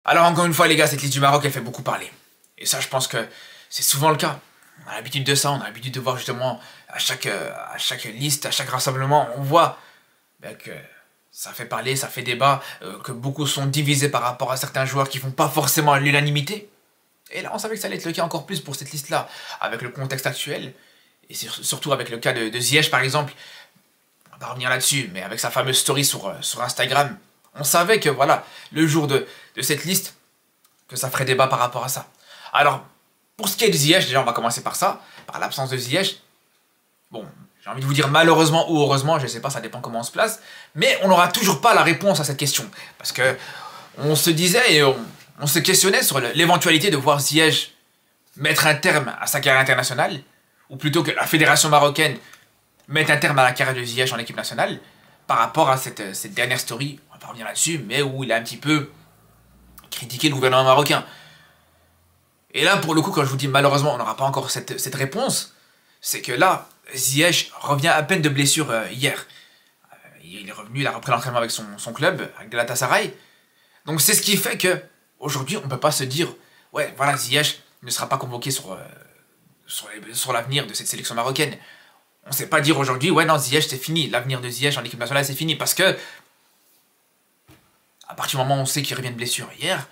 Alors encore une fois les gars, cette liste du Maroc elle fait beaucoup parler. Et ça je pense que c'est souvent le cas. On a l'habitude de ça, on a l'habitude de voir justement à chaque liste, à chaque rassemblement, on voit que ça fait parler, ça fait débat, que beaucoup sont divisés par rapport à certains joueurs qui font pas forcément l'unanimité. Et là on savait que ça allait être le cas encore plus pour cette liste là, avec le contexte actuel, et surtout avec le cas de Ziyech par exemple. On va pas revenir là-dessus, mais avec sa fameuse story sur Instagram, on savait que voilà, le jour de cette liste, que ça ferait débat par rapport à ça. Alors, pour ce qui est de Ziyech, déjà on va commencer par ça, par l'absence de Ziyech. Bon, j'ai envie de vous dire malheureusement ou heureusement, je sais pas, ça dépend comment on se place, mais on n'aura toujours pas la réponse à cette question. Parce que on se disait et on se questionnait sur l'éventualité de voir Ziyech mettre un terme à sa carrière internationale, ou plutôt que la fédération marocaine mette un terme à la carrière de Ziyech en équipe nationale, par rapport à cette dernière story, on va pas revenir là-dessus, mais où il a un petit peu critiqué le gouvernement marocain. Et là, pour le coup, quand je vous dis malheureusement, on n'aura pas encore cette réponse, c'est que là, Ziyech revient à peine de blessure hier. Il est revenu, il a repris l'entraînement avec son club, avec Galatasaray. Donc c'est ce qui fait que aujourd'hui, on ne peut pas se dire, ouais, voilà, Ziyech ne sera pas convoqué sur l'avenir de cette sélection marocaine. On ne sait pas dire aujourd'hui, ouais, non, Ziyech, c'est fini. L'avenir de Ziyech en équipe nationale, c'est fini. Parce que, à partir du moment où on sait qu'il revient de blessure hier,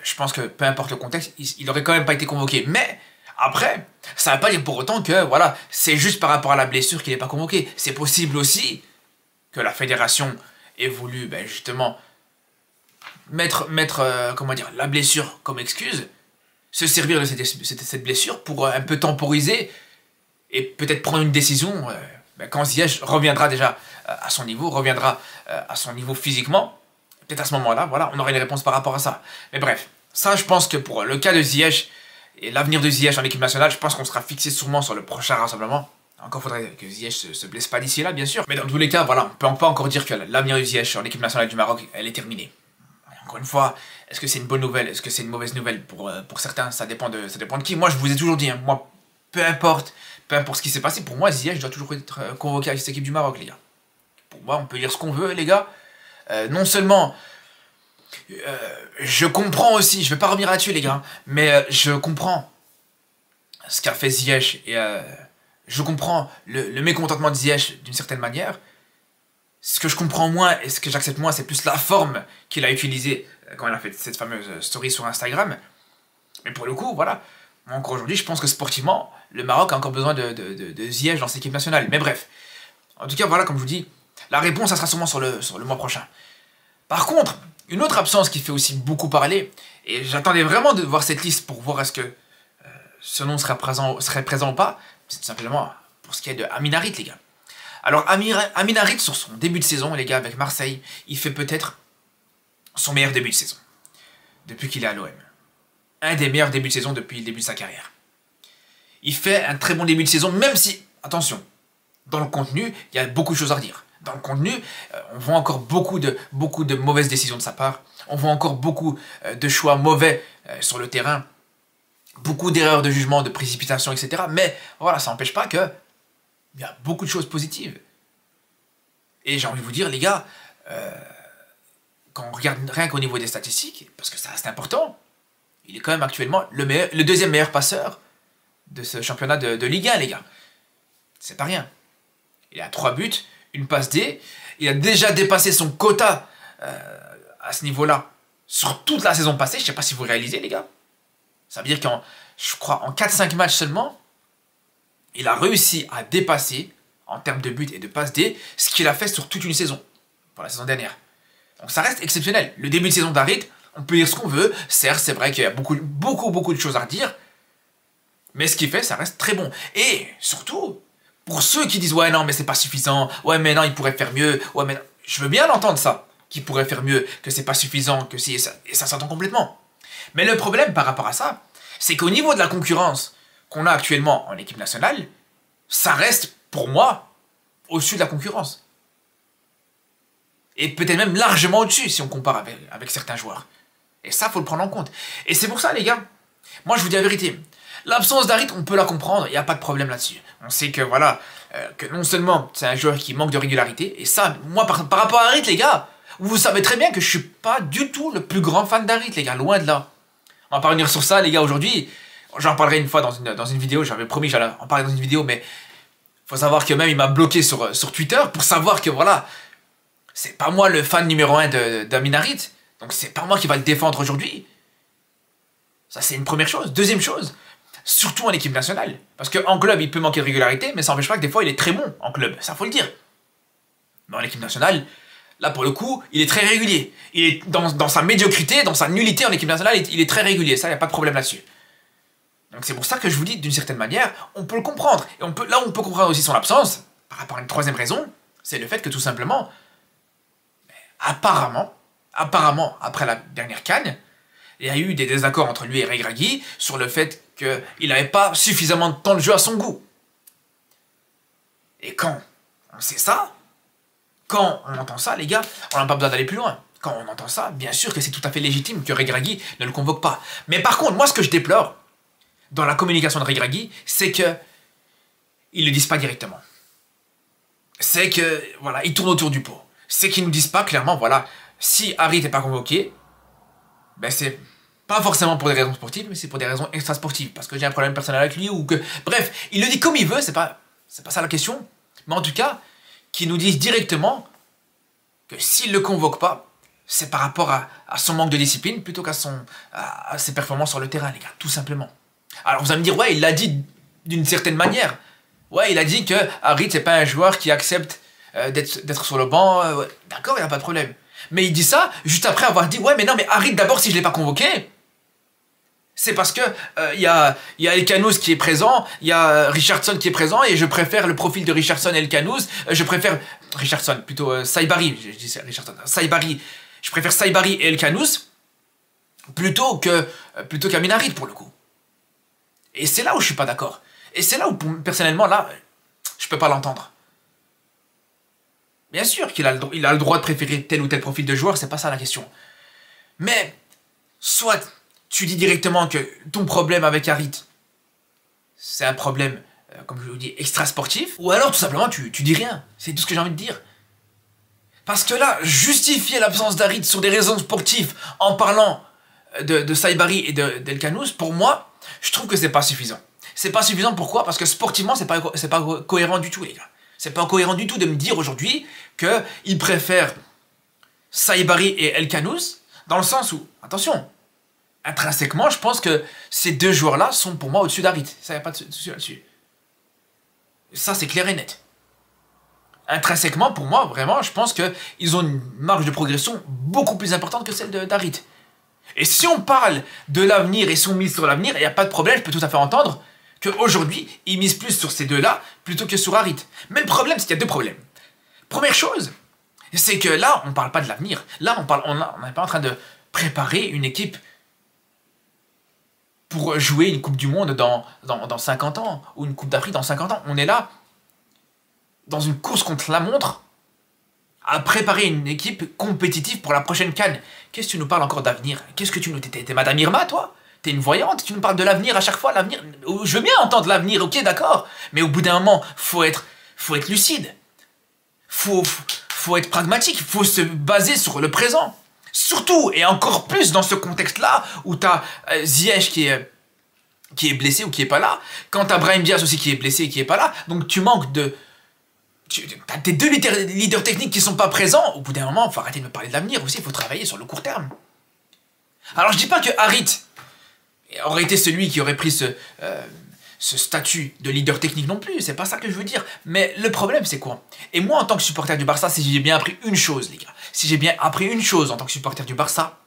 je pense que peu importe le contexte, il aurait quand même pas été convoqué. Mais, après, ça ne veut pas dire pour autant que, voilà, c'est juste par rapport à la blessure qu'il n'est pas convoqué. C'est possible aussi que la fédération ait voulu, justement, mettre comment dire, la blessure comme excuse, se servir de cette blessure pour un peu temporiser et peut-être prendre une décision quand Ziyech reviendra déjà à son niveau, reviendra à son niveau physiquement. Peut-être à ce moment-là, voilà, on aura une réponse par rapport à ça. Mais bref, ça je pense que pour le cas de Ziyech et l'avenir de Ziyech en équipe nationale, je pense qu'on sera fixé sûrement sur le prochain rassemblement. Encore faudrait que Ziyech se blesse pas d'ici là, bien sûr. Mais dans tous les cas, voilà, on peut pas encore dire que l'avenir de Ziyech en équipe nationale du Maroc, elle est terminée. Encore une fois, est-ce que c'est une bonne nouvelle? Est-ce que c'est une mauvaise nouvelle? Pour certains, ça dépend de qui. Moi, je vous ai toujours dit, hein, moi, peu importe ce qui s'est passé, pour moi, Ziyech doit toujours être convoqué avec cette équipe du Maroc, les gars. Pour moi, on peut dire ce qu'on veut, les gars. Non seulement, je comprends aussi, je vais pas revenir là-dessus, les gars, mais je comprends ce qu'a fait Ziyech, et je comprends le mécontentement de Ziyech d'une certaine manière. Ce que je comprends moins et ce que j'accepte moins, c'est plus la forme qu'il a utilisée quand il a fait cette fameuse story sur Instagram. Mais pour le coup, voilà, moi encore aujourd'hui, je pense que sportivement, le Maroc a encore besoin de Ziyech dans cette équipe nationale. Mais bref, en tout cas, voilà, comme je vous dis, la réponse, ça sera sûrement sur le mois prochain. Par contre, une autre absence qui fait aussi beaucoup parler, et j'attendais vraiment de voir cette liste pour voir est-ce que ce nom serait présent ou pas, c'est tout simplement pour ce qui est de Amin Harit, les gars. Alors, Amin Harit, sur son début de saison, les gars, avec Marseille, il fait peut-être son meilleur début de saison. Depuis qu'il est à l'OM. Un des meilleurs débuts de saison depuis le début de sa carrière. Il fait un très bon début de saison, même si, attention, dans le contenu, il y a beaucoup de choses à redire. Dans le contenu, on voit encore beaucoup de mauvaises décisions de sa part. On voit encore beaucoup de choix mauvais sur le terrain. Beaucoup d'erreurs de jugement, de précipitation, etc. Mais voilà, ça n'empêche pas que il y a beaucoup de choses positives. Et j'ai envie de vous dire, les gars, quand on regarde rien qu'au niveau des statistiques, parce que ça reste important, il est quand même actuellement le deuxième meilleur passeur de ce championnat de Ligue 1, les gars. C'est pas rien. Il a 3 buts, une passe D. Il a déjà dépassé son quota à ce niveau-là sur toute la saison passée. Je sais pas si vous réalisez, les gars. Ça veut dire je crois, en 4-5 matchs seulement, il a réussi à dépasser, en termes de buts et de passes D, ce qu'il a fait sur toute une saison, pour la saison dernière. Donc ça reste exceptionnel. Le début de saison d'Harit, on peut dire ce qu'on veut. Certes, c'est vrai qu'il y a beaucoup de choses à redire, mais ce qu'il fait, ça reste très bon. Et surtout, pour ceux qui disent « Ouais, non, mais c'est pas suffisant. Ouais, mais non, il pourrait faire mieux. Ouais, mais non. » Je veux bien l'entendre, ça, qu'il pourrait faire mieux, que c'est pas suffisant, que si, et ça s'entend complètement. Mais le problème par rapport à ça, c'est qu'au niveau de la concurrence qu'on a actuellement en équipe nationale, ça reste, pour moi, au-dessus de la concurrence. Et peut-être même largement au-dessus, si on compare avec certains joueurs. Et ça, faut le prendre en compte. Et c'est pour ça, les gars, moi je vous dis la vérité, l'absence d'Harit, on peut la comprendre, il n'y a pas de problème là-dessus. On sait que, voilà, que non seulement c'est un joueur qui manque de régularité, et ça, moi, par rapport à Harit, les gars, Vous savez très bien que je suis pas du tout le plus grand fan d'Harit, les gars, loin de là. On va pas revenir sur ça, les gars, aujourd'hui. J'en parlerai une fois dans une vidéo, j'avais promis que j'allais en parler dans une vidéo, mais faut savoir que même il m'a bloqué sur Twitter pour savoir que voilà, c'est pas moi le fan numéro 1 d'Amin Harit, donc c'est pas moi qui va le défendre aujourd'hui. Ça, c'est une première chose. Deuxième chose, surtout en équipe nationale, parce qu'en club, il peut manquer de régularité, mais ça n'empêche pas que des fois, il est très bon en club, ça faut le dire. Mais en équipe nationale, là, pour le coup, il est très régulier. Il est dans sa médiocrité, dans sa nullité en équipe nationale, il est très régulier, ça, il n'y a pas de problème là-dessus. Donc c'est pour ça que je vous dis, d'une certaine manière, on peut le comprendre. Et on peut comprendre aussi son absence, par rapport à une troisième raison, c'est le fait que tout simplement, apparemment, après la dernière CAN, il y a eu des désaccords entre lui et Regragui sur le fait qu'il n'avait pas suffisamment de temps de jeu à son goût. Et quand on sait ça, quand on entend ça, les gars, on n'a pas besoin d'aller plus loin. Quand on entend ça, bien sûr que c'est tout à fait légitime que Regragui ne le convoque pas. Mais par contre, moi, ce que je déplore, dans la communication de Regragui, c'est que ils le disent pas directement. C'est que, voilà, ils tournent autour du pot. C'est qu'ils nous disent pas clairement, voilà, si Harit n'est pas convoqué, ben c'est pas forcément pour des raisons sportives, mais c'est pour des raisons extra-sportives, parce que j'ai un problème personnel avec lui, ou que... Bref, il le dit comme il veut, c'est pas ça la question, mais en tout cas, qu'ils nous disent directement que s'il le convoque pas, c'est par rapport à son manque de discipline, plutôt qu'à ses performances sur le terrain, les gars, tout simplement. Alors vous allez me dire, ouais, il l'a dit d'une certaine manière. Ouais, il a dit que Harit, c'est pas un joueur qui accepte d'être sur le banc. Ouais. D'accord, il n'y a pas de problème. Mais il dit ça juste après avoir dit, ouais, mais non, mais Harit, d'abord, si je l'ai pas convoqué, c'est parce que y a Elkanouz qui est présent, il y a Richardson qui est présent, et je préfère le profil de Richardson et Elkanouz. Je préfère Richardson, plutôt Saibari, je dis Richardson, Saibari. Je préfère Saibari et Elkanouz plutôt qu'Amin Harit, pour le coup. Et c'est là où je suis pas d'accord. Et c'est là où, personnellement, là, je peux pas l'entendre. Bien sûr qu'il a le droit de préférer tel ou tel profil de joueur, c'est pas ça la question. Mais, soit tu dis directement que ton problème avec Harit, c'est un problème, comme je vous dis, extra-sportif, ou alors tout simplement tu dis rien. C'est tout ce que j'ai envie de dire. Parce que là, justifier l'absence d'Harit sur des raisons sportives en parlant de Saibari et d'Elkanouz, pour moi, je trouve que c'est pas suffisant. C'est pas suffisant, pourquoi? Parce que sportivement, c'est pas cohérent du tout, les gars. C'est pas cohérent du tout de me dire aujourd'hui qu'il préfère Saibari et Elkanouz, dans le sens où, attention, intrinsèquement, je pense que ces deux joueurs-là sont pour moi au-dessus d'Harit. Ça, y a pas de souci là-dessus. Ça, c'est clair et net. Intrinsèquement, pour moi, vraiment, je pense qu'ils ont une marge de progression beaucoup plus importante que celle d'Harit. Et si on parle de l'avenir et si on mise sur l'avenir, il n'y a pas de problème, je peux tout à fait entendre qu'aujourd'hui, ils misent plus sur ces deux-là plutôt que sur Harit. Mais le problème, c'est qu'il y a deux problèmes. Première chose, c'est que là, on ne parle pas de l'avenir. Là, on n'est pas en train de préparer une équipe pour jouer une Coupe du Monde dans 50 ans, ou une Coupe d'Afrique dans 50 ans. On est là, dans une course contre la montre, à préparer une équipe compétitive pour la prochaine CAN. Qu'est-ce que tu nous parles encore d'avenir? Qu'est-ce que tu nous... T'es Madame Irma, toi? T'es une voyante? Tu nous parles de l'avenir à chaque fois, l'avenir... Je veux bien entendre l'avenir, ok, d'accord. Mais au bout d'un moment, faut être lucide. Faut être pragmatique. Faut se baser sur le présent. Surtout, et encore plus dans ce contexte-là, où t'as Ziyech qui est blessé ou qui est pas là. Quand t'as Brahim Diaz aussi qui est blessé et qui est pas là. Donc tu manques de... T'as tes deux leaders techniques qui sont pas présents. Au bout d'un moment, il faut arrêter de me parler de l'avenir aussi, il faut travailler sur le court terme. Alors je dis pas que Harit aurait été celui qui aurait pris ce statut de leader technique non plus, c'est pas ça que je veux dire. Mais le problème c'est quoi? Et moi en tant que supporter du Barça, si j'ai bien appris une chose les gars, si j'ai bien appris une chose en tant que supporter du Barça,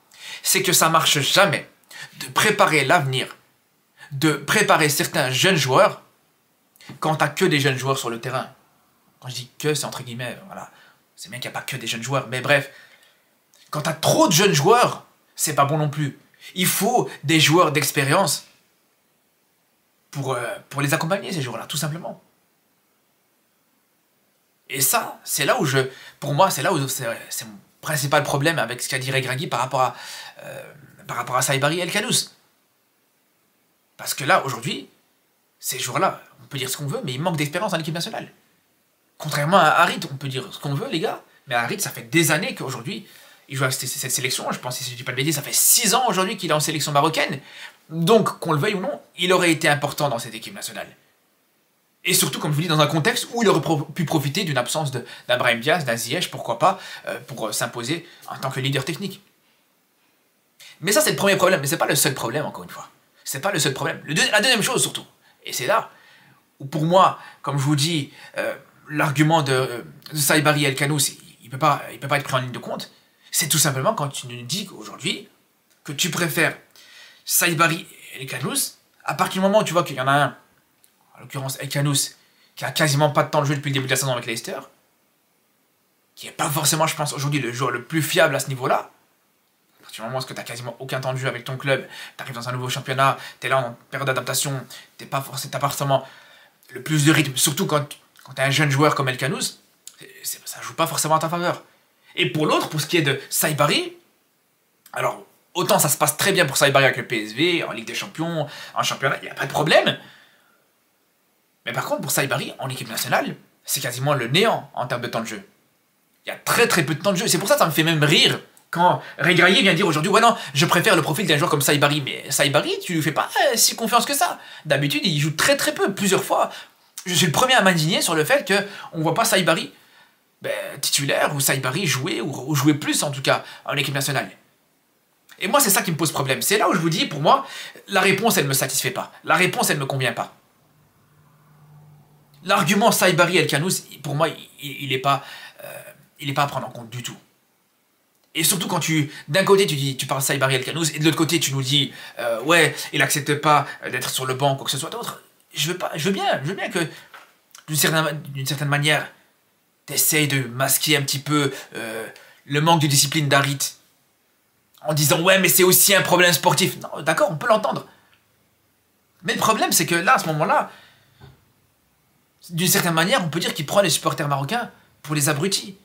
c'est que ça marche jamais de préparer l'avenir, de préparer certains jeunes joueurs quand t'as que des jeunes joueurs sur le terrain. Quand je dis que, c'est entre guillemets, voilà. C'est bien qu'il n'y a pas que des jeunes joueurs, mais bref. Quand tu as trop de jeunes joueurs, c'est pas bon non plus. Il faut des joueurs d'expérience pour les accompagner, ces joueurs-là, tout simplement. Et ça, c'est là où pour moi, c'est là où c'est mon principal problème avec ce qu'a dit Regragui par rapport à Saibari et Elkanouz. Parce que là, aujourd'hui, ces joueurs-là, on peut dire ce qu'on veut, mais ils manquent d'expérience en équipe nationale. Contrairement à Harit, on peut dire ce qu'on veut, les gars, mais Harit, ça fait des années qu'aujourd'hui, Il joue à cette sélection, je pense, si je dis pas de bêtises, ça fait 6 ans aujourd'hui qu'il est en sélection marocaine. Donc, qu'on le veuille ou non, il aurait été important dans cette équipe nationale. Et surtout, comme je vous dis, dans un contexte où il aurait pu profiter d'une absence d'un Brahim Diaz, d'un Ziyech, pourquoi pas, pour s'imposer en tant que leader technique. Mais ça, c'est le premier problème, mais c'est pas le seul problème, encore une fois. C'est pas le seul problème. La deuxième chose, surtout, et c'est là où, pour moi, comme je vous dis, l'argument de Saïbari El Khanous, il peut pas être pris en ligne de compte, c'est tout simplement quand tu nous dis qu'aujourd'hui, que tu préfères Saïbari El Khanous, à partir du moment où tu vois qu'il y en a un, en l'occurrence El Khanous, qui a quasiment pas de temps de jeu depuis le début de la saison avec Leicester, qui n'est pas forcément, je pense, aujourd'hui le joueur le plus fiable à ce niveau-là. À partir du moment où tu n'as quasiment aucun temps de jeu avec ton club, tu arrives dans un nouveau championnat, tu es là en période d'adaptation, tu n'as pas forcément le plus de rythme, surtout quand tu es un jeune joueur comme El Khanous, ça ne joue pas forcément à ta faveur. Et pour l'autre, pour ce qui est de Saïbari, alors autant ça se passe très bien pour Saïbari avec le PSV, en Ligue des Champions, en championnat, il n'y a pas de problème. Mais par contre, pour Saïbari, en équipe nationale, c'est quasiment le néant en termes de temps de jeu. Il y a très très peu de temps de jeu. C'est pour ça que ça me fait même rire quand Regragui vient dire aujourd'hui « Ouais non, je préfère le profil d'un joueur comme Saïbari. » Mais Saïbari, tu lui fais pas si confiance que ça. D'habitude, il joue très très peu, plusieurs fois. Je suis le premier à m'indigner sur le fait qu'on ne voit pas Saïbari titulaire ou Saïbari jouer, ou jouer plus en tout cas, en équipe nationale. Et moi, c'est ça qui me pose problème. C'est là où je vous dis, pour moi, la réponse, elle ne me satisfait pas. La réponse, elle ne me convient pas. L'argument Saïbari El Khanous, pour moi, il n'est pas à prendre en compte du tout. Et surtout quand d'un côté tu parles Saïbari El Khanous et de l'autre côté tu nous dis ouais, il n'accepte pas d'être sur le banc ou quoi que ce soit d'autre. Je veux bien que d'une certaine manière t'essayes de masquer un petit peu le manque de discipline d'Harit en disant ouais, mais c'est aussi un problème sportif. Non, d'accord, on peut l'entendre. Mais le problème, c'est que là, à ce moment-là, d'une certaine manière, on peut dire qu'il prend les supporters marocains pour les abrutis.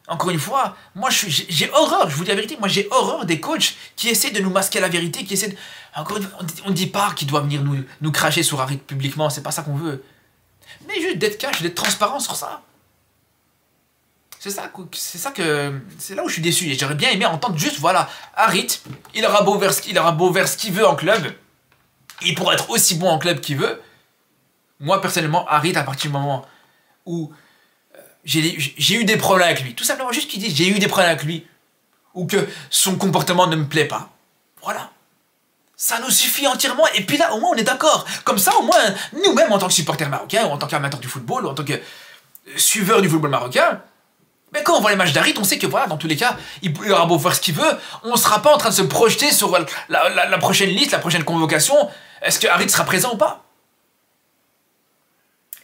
Encore une fois, moi j'ai horreur, je vous dis la vérité, moi j'ai horreur des coachs qui essaient de nous masquer la vérité, qui essaient de... Encore une fois, on ne dit pas qu'ils doivent venir nous cracher sur Harit publiquement, c'est pas ça qu'on veut. Mais juste d'être cash, d'être transparent sur ça. C'est là où je suis déçu. Et j'aurais bien aimé entendre juste, voilà, Harit, il aura beau faire ce qu'il veut en club, il pourra être aussi bon en club qu'il veut. Moi, personnellement, Harit, à partir du moment où j'ai eu des problèmes avec lui, tout simplement juste qu'il dit j'ai eu des problèmes avec lui, ou que son comportement ne me plaît pas, voilà. Ça nous suffit entièrement, et puis là, au moins, on est d'accord. Comme ça, au moins, nous-mêmes, en tant que supporters marocains, ou en tant qu'amateurs du football, ou en tant que suiveurs du football marocain, mais quand on voit les matchs d'Harit, on sait que, voilà, dans tous les cas, il aura beau faire ce qu'il veut, on ne sera pas en train de se projeter sur la prochaine liste, la prochaine convocation, est-ce que Harit sera présent ou pas?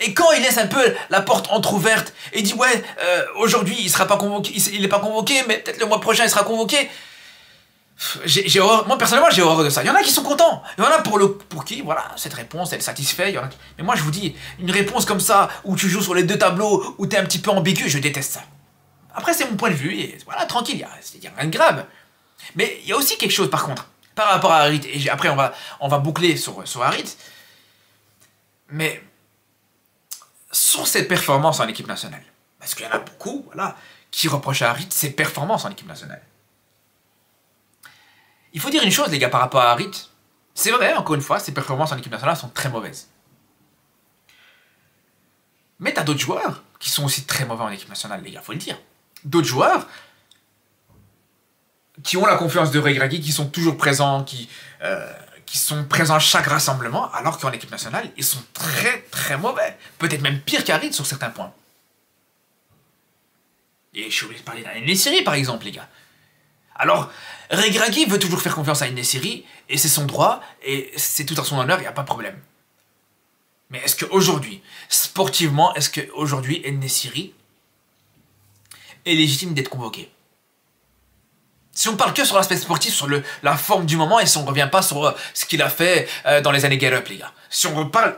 Et quand il laisse un peu la porte entrouverte et dit ouais, aujourd'hui il sera pas convoqué, il est pas convoqué, mais peut-être le mois prochain il sera convoqué. Moi personnellement j'ai horreur de ça. Il y en a qui sont contents, il y en a pour qui voilà, cette réponse elle satisfait. Mais moi je vous dis, une réponse comme ça où tu joues sur les deux tableaux, où tu es un petit peu ambigu, je déteste ça. Après c'est mon point de vue et voilà, tranquille, il y a rien de grave. Mais il y a aussi quelque chose par contre par rapport à Harit, et après on va boucler sur Harit. Mais sur ses performances en équipe nationale, parce qu'il y en a beaucoup, voilà, qui reprochent à Harit ses performances en équipe nationale. Il faut dire une chose, les gars, par rapport à Harit. C'est vrai, encore une fois, ses performances en équipe nationale sont très mauvaises. Mais t'as d'autres joueurs qui sont aussi très mauvais en équipe nationale, les gars, faut le dire. D'autres joueurs qui ont la confiance de Regragui, qui sont toujours présents, qui sont présents à chaque rassemblement, alors qu'en équipe nationale, ils sont très très mauvais. Peut-être même pire qu'Harit sur certains points. Et je suis obligé de parler d'un En-Nesyri, par exemple, les gars. Alors, Regragui veut toujours faire confiance à En-Nesyri, et c'est son droit, et c'est tout à son honneur, il n'y a pas de problème. Mais est-ce qu'aujourd'hui, sportivement, est-ce qu'aujourd'hui, En-Nesyri est légitime d'être convoqué? Si on parle que sur l'aspect sportif, sur la forme du moment, et si on ne revient pas sur ce qu'il a fait dans les années Get Up, les gars. Si on parle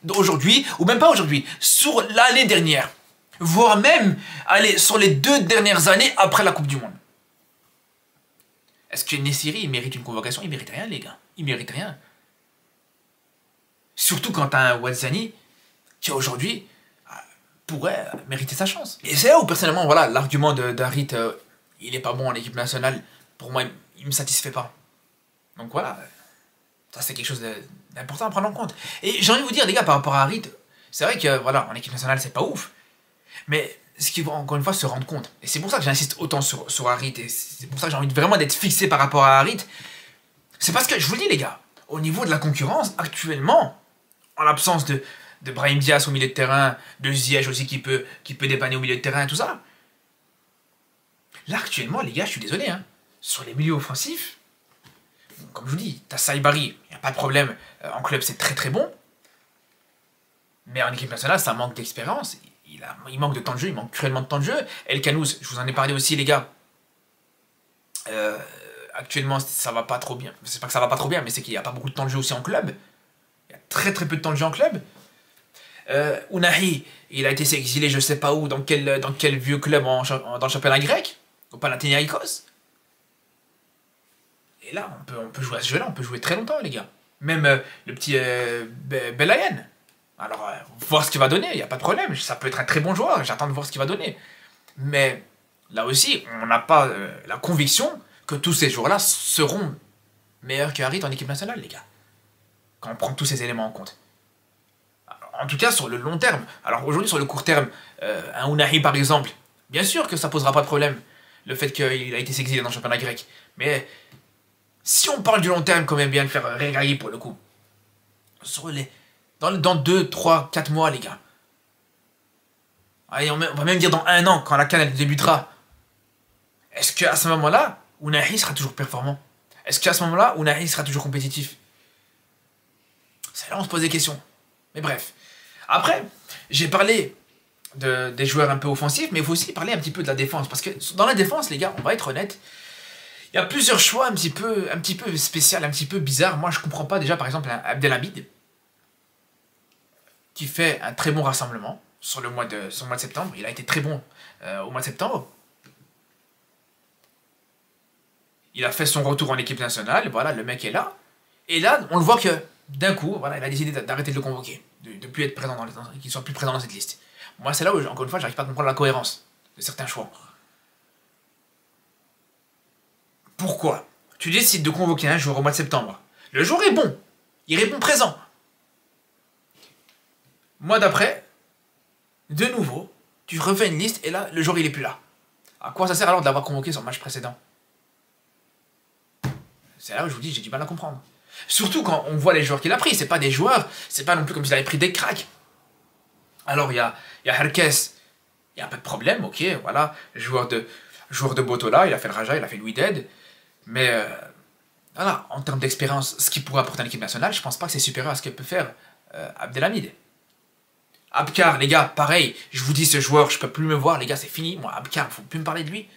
d'aujourd'hui, ou même pas aujourd'hui, sur l'année dernière, voire même, allez, sur les 2 dernières années après la Coupe du Monde. Est-ce que En-Nesyri, il mérite une convocation? Il mérite rien, les gars. Il mérite rien. Surtout quand t'as un Ouazzani qui, aujourd'hui, pourrait mériter sa chance. Et c'est là où, personnellement, voilà, l'argument d'Harit... il est pas bon en équipe nationale. Pour moi, il me satisfait pas. Donc voilà, ça c'est quelque chose d'important à prendre en compte. Et j'ai envie de vous dire, les gars, par rapport à Harit, c'est vrai que voilà, en équipe nationale, c'est pas ouf. Mais ce qu'il faut encore une fois se rendre compte, et c'est pour ça que j'insiste autant sur Harit, et c'est pour ça que j'ai envie vraiment d'être fixé par rapport à Harit, c'est parce que, je vous le dis les gars, au niveau de la concurrence, actuellement, en l'absence de Brahim Diaz au milieu de terrain, de Ziyech aussi qui peut dépanner au milieu de terrain, tout ça, là actuellement les gars, je suis désolé, hein, sur les milieux offensifs, comme je vous dis, t'as Saïbari, il n'y a pas de problème, en club c'est très très bon, mais en équipe nationale ça manque d'expérience, il manque de temps de jeu, il manque cruellement de temps de jeu. El Kanouz, je vous en ai parlé aussi les gars, actuellement ça va pas trop bien, c'est pas que ça va pas trop bien, mais c'est qu'il n'y a pas beaucoup de temps de jeu aussi en club, il y a très très peu de temps de jeu en club. Ounahi, il a été exilé je sais pas où, dans quel vieux club dans le championnat grec, au Panathinaikos. Et là, on peut jouer à ce jeu-là, on peut jouer très longtemps, les gars. Même le petit Belayan. Alors, voir ce qu'il va donner, il n'y a pas de problème. Ça peut être un très bon joueur, j'attends de voir ce qu'il va donner. Mais là aussi, on n'a pas la conviction que tous ces joueurs-là seront meilleurs que Harit en équipe nationale, les gars. Quand on prend tous ces éléments en compte. Alors, en tout cas, sur le long terme. Alors aujourd'hui, sur le court terme, un Ounahi par exemple, bien sûr que ça posera pas de problème, le fait qu'il a été exilé dans le championnat grec. Mais si on parle du long terme, quand même bien le faire régailler pour le coup. Dans 2, 3, 4 mois, les gars. Allez, on va même dire dans 1 an, quand la CAN elle débutera. Est-ce qu'à ce moment-là, Ounahi sera toujours performant? Est-ce qu'à ce moment-là, Ounahi sera toujours compétitif? C'est là où on se pose des questions. Mais bref. Après, j'ai parlé des joueurs un peu offensifs, mais il faut aussi parler un petit peu de la défense. Parce que dans la défense, les gars, on va être honnête, il y a plusieurs choix un petit peu spécial, un petit peu bizarre. Moi, je comprends pas déjà, par exemple, un Abdelhamid qui fait un très bon rassemblement sur le mois de septembre. Il a été très bon au mois de septembre. Il a fait son retour en équipe nationale. Voilà, le mec est là. Et là, on le voit que d'un coup, voilà, il a décidé d'arrêter de le convoquer, de plus être présent qu'il soit plus présent dans cette liste. Moi, c'est là où, encore une fois, j'arrive pas à comprendre la cohérence de certains choix. Pourquoi tu décides de convoquer un joueur au mois de septembre? Le joueur est bon, il répond présent. Mois d'après, de nouveau, tu refais une liste et là, le joueur il est plus là. À quoi ça sert alors de l'avoir convoqué sur le match précédent? C'est là où je vous dis, j'ai du mal à comprendre. Surtout quand on voit les joueurs qu'il a pris, c'est pas des joueurs, c'est pas non plus comme s'il avait pris des cracks. Alors il y a Herkes, il y a pas de problème, ok, voilà, joueur de Botola, il a fait le Raja, il a fait le Wydad, mais voilà, en termes d'expérience, ce qu'il pourrait apporter à l'équipe nationale, je pense pas que c'est supérieur à ce que peut faire Abdelhamid. Abkar, les gars, pareil, je vous dis ce joueur, je peux plus me voir, les gars, c'est fini, moi Abkar, faut plus me parler de lui.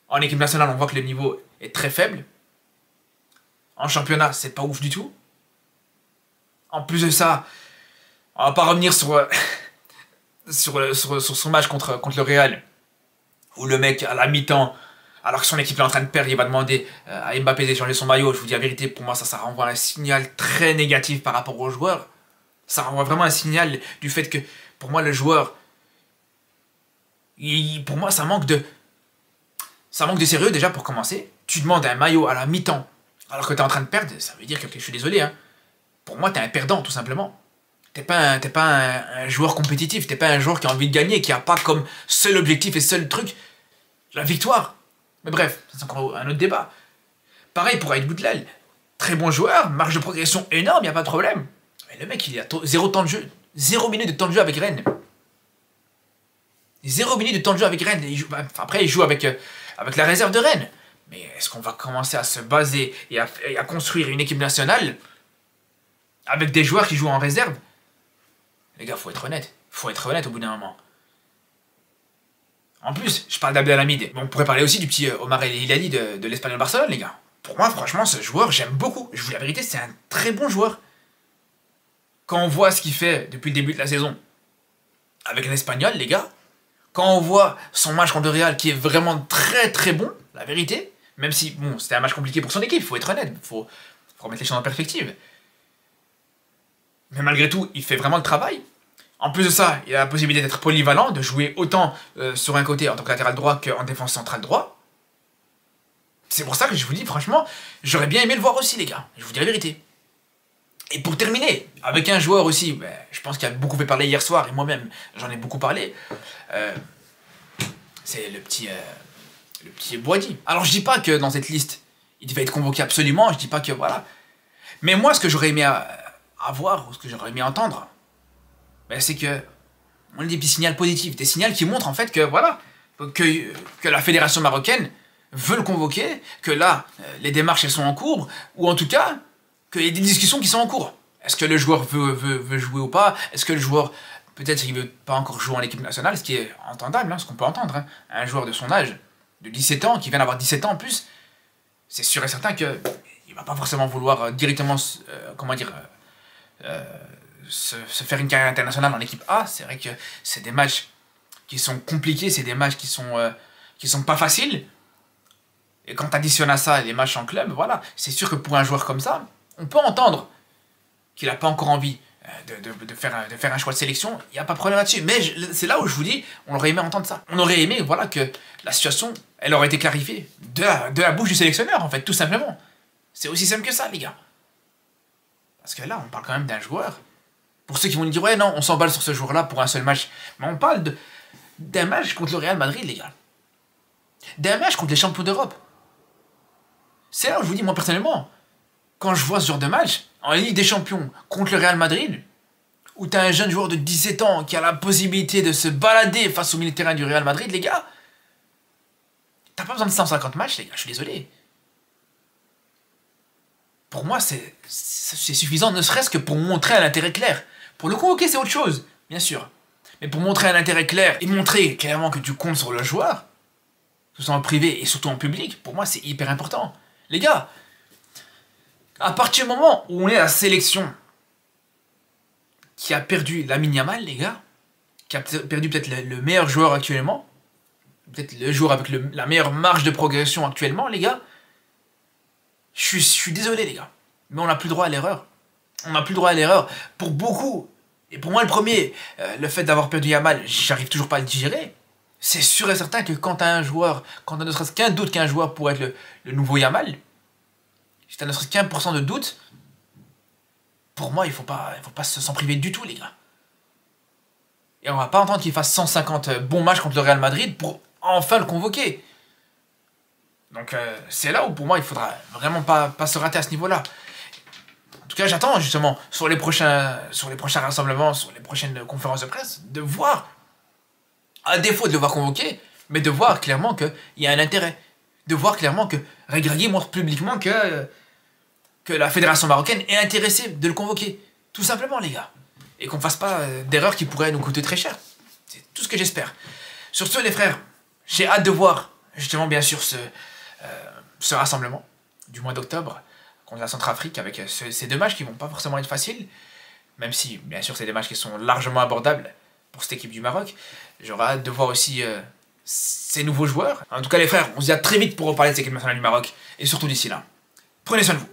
En équipe nationale, on voit que le niveau est très faible. En championnat, c'est pas ouf du tout. En plus de ça, on va pas revenir sur son match contre le Real, où le mec, à la mi-temps, alors que son équipe est en train de perdre, il va demander à Mbappé d'échanger son maillot. Je vous dis la vérité, pour moi, ça renvoie un signal très négatif par rapport aux joueurs. Ça renvoie vraiment un signal du fait que, pour moi, le joueur, pour moi, ça manque de sérieux déjà pour commencer. Tu demandes un maillot à la mi-temps, alors que tu es en train de perdre, ça veut dire que je suis désolé, hein. Pour moi, tu es un perdant, tout simplement. T'es pas un joueur compétitif, t'es pas un joueur qui a envie de gagner, qui a pas comme seul objectif et seul truc la victoire. Mais bref, c'est encore un autre débat. Pareil pour Aïd Boutlal, très bon joueur, marge de progression énorme, y a pas de problème. Mais le mec, il a 0 temps de jeu, 0 minute de temps de jeu avec Rennes. 0 minute de temps de jeu avec Rennes. Après, il joue avec la réserve de Rennes. Mais est-ce qu'on va commencer à se baser et à construire une équipe nationale avec des joueurs qui jouent en réserve? Les gars, faut être honnête. Faut être honnête au bout d'un moment. En plus, je parle d'Abdelhamid, mais on pourrait parler aussi du petit Omar El Hilali de l'Espagnol Barcelone, les gars. Pour moi, franchement, ce joueur, j'aime beaucoup. Je vous dis la vérité, c'est un très bon joueur. Quand on voit ce qu'il fait depuis le début de la saison avec l'Espagnol, les gars, quand on voit son match contre le Real qui est vraiment très très bon, la vérité, même si, bon, c'était un match compliqué pour son équipe, faut être honnête, faut remettre les choses en perspective. Mais malgré tout, il fait vraiment le travail. En plus de ça, il a la possibilité d'être polyvalent, de jouer autant sur un côté en tant que latéral droit qu'en défense centrale droit. C'est pour ça que je vous dis, franchement, j'aurais bien aimé le voir aussi, les gars. Je vous dis la vérité. Et pour terminer, avec un joueur aussi, ben, je pense qu'il a beaucoup fait parler hier soir, et moi-même, j'en ai beaucoup parlé. C'est le petit Boadi. Alors, je dis pas que dans cette liste, il devait être convoqué absolument, je dis pas que voilà. Mais moi, ce que j'aurais aimé avoir, ou ce que j'aurais aimé entendre, ben, c'est que on a des petits signaux positifs, des signaux qui montrent en fait que voilà, que la fédération marocaine veut le convoquer, que là, les démarches elles sont en cours, ou en tout cas, qu'il y a des discussions qui sont en cours. Est-ce que le joueur veut jouer ou pas? Est-ce que le joueur, peut-être qu'il ne veut pas encore jouer en équipe nationale, ce qui est entendable, hein, ce qu'on peut entendre. Hein. Un joueur de son âge, de 17 ans, qui vient d'avoir 17 ans en plus, c'est sûr et certain qu'il ne va pas forcément vouloir directement, se faire une carrière internationale en équipe A. C'est vrai que c'est des matchs qui sont compliqués, c'est des matchs qui sont pas faciles. Et quand tu additionnes à ça les matchs en club, voilà, c'est sûr que pour un joueur comme ça, on peut entendre qu'il n'a pas encore envie de faire un choix de sélection, il n'y a pas de problème là-dessus. Mais c'est là où je vous dis, on aurait aimé entendre ça. On aurait aimé, voilà, que la situation, elle aurait été clarifiée de la bouche du sélectionneur, en fait, tout simplement. C'est aussi simple que ça, les gars. Parce que là, on parle quand même d'un joueur. Pour ceux qui vont nous dire, ouais, non, on s'emballe sur ce joueur-là pour un seul match. Mais on parle d'un match contre le Real Madrid, les gars. D'un match contre les champions d'Europe. C'est là où je vous dis, moi, personnellement, quand je vois ce genre de match, en Ligue des Champions, contre le Real Madrid, où t'as un jeune joueur de 17 ans qui a la possibilité de se balader face au milieu de terrain du Real Madrid, les gars, t'as pas besoin de 150 matchs, les gars, je suis désolé. Pour moi, c'est suffisant, ne serait-ce que pour montrer un intérêt clair. Pour le convoquer, c'est autre chose, bien sûr. Mais pour montrer un intérêt clair et montrer clairement que tu comptes sur le joueur, que ce soit en privé et surtout en public, pour moi, c'est hyper important. Les gars, à partir du moment où on est à la sélection qui a perdu Lamine Yamal, les gars, qui a perdu peut-être le meilleur joueur actuellement, peut-être le joueur avec la meilleure marge de progression actuellement, les gars, je suis désolé, les gars, mais on n'a plus droit à l'erreur. On n'a plus droit à l'erreur. Pour beaucoup, et pour moi le premier, le fait d'avoir perdu Yamal, j'arrive toujours pas à le digérer. C'est sûr et certain que quand t'as un joueur, quand t'as ne serait-ce qu'un doute qu'un joueur pourrait être le nouveau Yamal, si t'as ne serait-ce qu'un % de doute, pour moi, il faut pas s'en priver du tout, les gars. Et on va pas entendre qu'il fasse 150 bons matchs contre le Real Madrid pour enfin le convoquer. Donc c'est là où pour moi il faudra vraiment pas se rater à ce niveau-là. En tout cas, j'attends justement sur les prochains rassemblements, sur les prochaines conférences de presse, de voir, à défaut de le voir convoquer, mais de voir clairement qu'il y a un intérêt. De voir clairement que Regragui montre publiquement que la fédération marocaine est intéressée de le convoquer. Tout simplement, les gars. Et qu'on fasse pas d'erreurs qui pourraient nous coûter très cher. C'est tout ce que j'espère. Sur ce, les frères, j'ai hâte de voir, justement, bien sûr, ce rassemblement du mois d'octobre contre la Centrafrique avec ces deux matchs qui vont pas forcément être faciles, même si, bien sûr, c'est des matchs qui sont largement abordables pour cette équipe du Maroc. J'aurai hâte de voir aussi ces nouveaux joueurs. En tout cas, les frères, on se dit à très vite pour reparler de cette équipe nationale du Maroc, et surtout d'ici là. Prenez soin de vous.